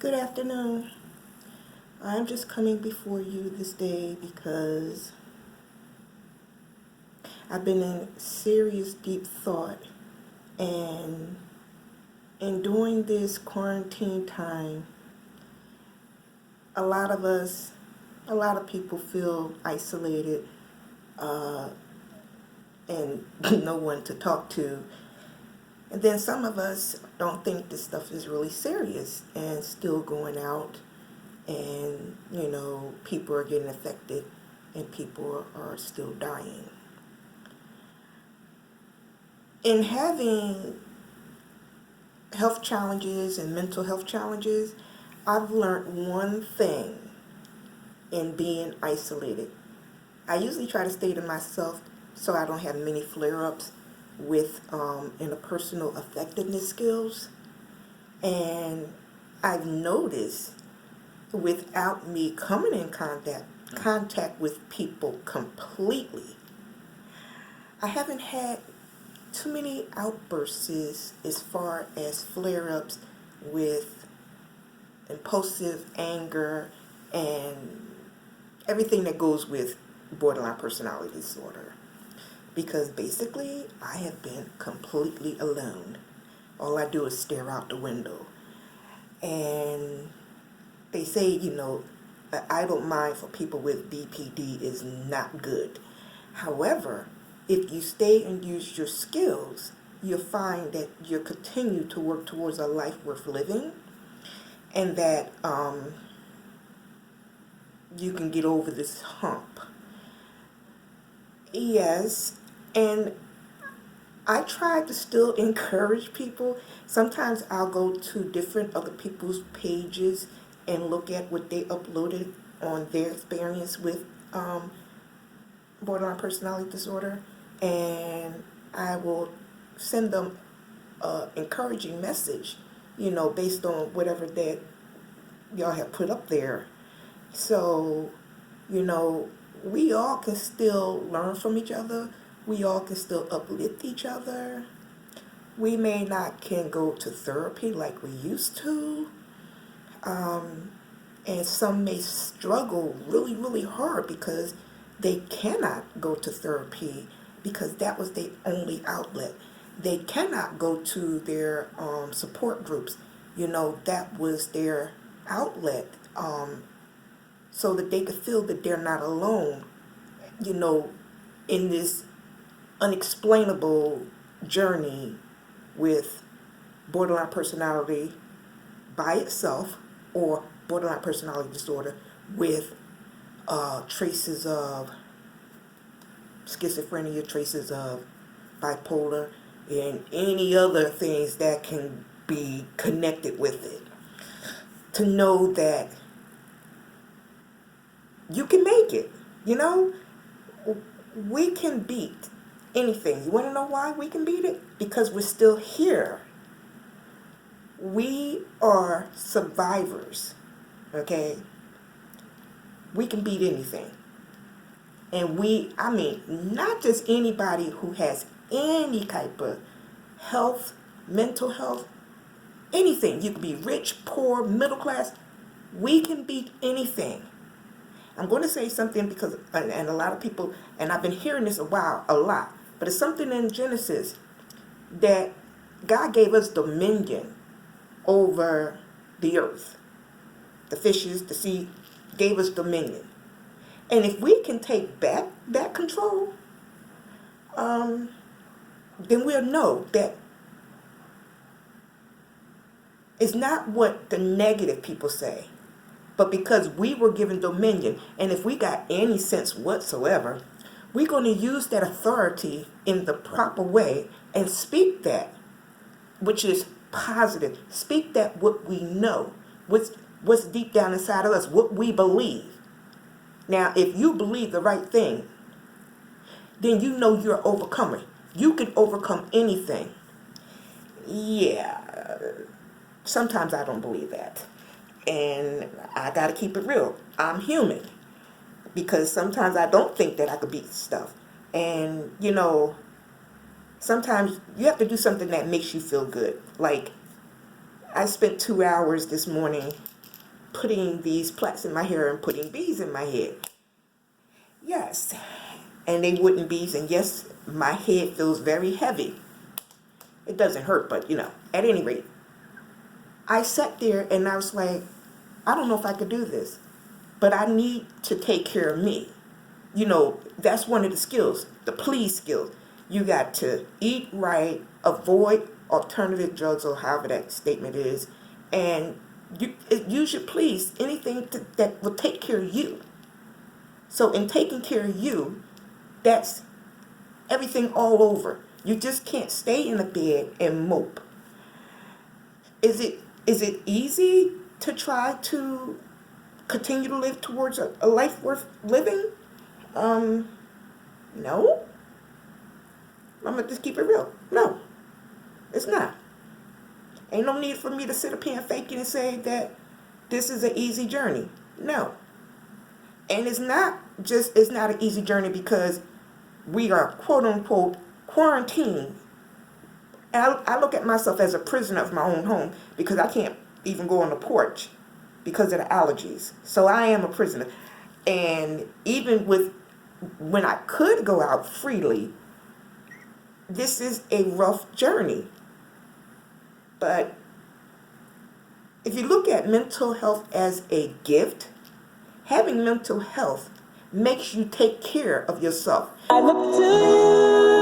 Good afternoon. I'm just coming before you this day because I've been in serious deep thought, and during this quarantine time, a lot of us, a lot of people feel isolated uh, and no one to talk to. And then some of us don't think this stuff is really serious and still going out, and people are getting affected and people are still dying. In having health challenges and mental health challenges, I've learned one thing in being isolated. I usually try to stay to myself so I don't have many flare-ups with interpersonal effectiveness skills. And I've noticed, without me coming in contact with people completely, I haven't had too many outbursts as far as flare-ups with impulsive anger and everything that goes with borderline personality disorder. Because basically, I have been completely alone. All I do is stare out the window. And they say, an idle mind for people with BPD is not good. However, if you stay and use your skills, you'll find that you'll continue to work towards a life worth living, and that you can get over this hump. Yes, and I try to still encourage people. Sometimes I'll go to different other people's pages and look at what they uploaded on their experience with borderline personality disorder, and I will send them an encouraging message, based on whatever that y'all have put up there. So, we all can still learn from each other. We all can still uplift each other. We may not can go to therapy like we used to. And some may struggle really, really hard because they cannot go to therapy because that was their only outlet. They cannot go to their support groups. That was their outlet, so that they could feel that they're not alone, in this unexplainable journey with borderline personality by itself, or borderline personality disorder with traces of schizophrenia, traces of bipolar, and any other things that can be connected with it. To know that you can make it, we can beat anything. You want to know why we can beat it? Because we're still here. We are survivors, okay? We can beat anything. And not just anybody who has any type of health, mental health, anything. You can be rich, poor, middle class. We can beat anything. I'm going to say something because, and a lot of people, and I've been hearing this a lot, but it's something in Genesis that God gave us dominion over the earth. The fishes, the sea, gave us dominion. And if we can take back that control, then we'll know that it's not what the negative people say, but because we were given dominion. And if we got any sense whatsoever, we're going to use that authority in the proper way and speak that, which is positive. Speak that what we know, what's deep down inside of us, what we believe. Now, if you believe the right thing, then you know you're an overcomer. You can overcome anything. Yeah, sometimes I don't believe that. And I got to keep it real. I'm human. Because sometimes I don't think that I could beat stuff. And, sometimes you have to do something that makes you feel good. Like, I spent 2 hours this morning putting these plaits in my hair and putting bees in my head. Yes, and they wooden bees, and yes, my head feels very heavy. It doesn't hurt, but at any rate, I sat there and I was like, I don't know if I could do this, but I need to take care of me. That's one of the skills, the please skills. You got to eat right, avoid alternative drugs, or however that statement is, and you should please anything that will take care of you. So in taking care of you, that's everything all over. You just can't stay in the bed and mope. Is it easy to try to continue to live towards a life worth living? No. I'm gonna just keep it real. No, it's not. Ain't no need for me to sit up here and fake it and say that this is an easy journey. No. And it's not an easy journey because we are quote unquote quarantined. And I look at myself as a prisoner of my own home because I can't even go on the porch because of the allergies. So I am a prisoner. And even when I could go out freely, this is a rough journey. But if you look at mental health as a gift, having mental health makes you take care of yourself. I look to you.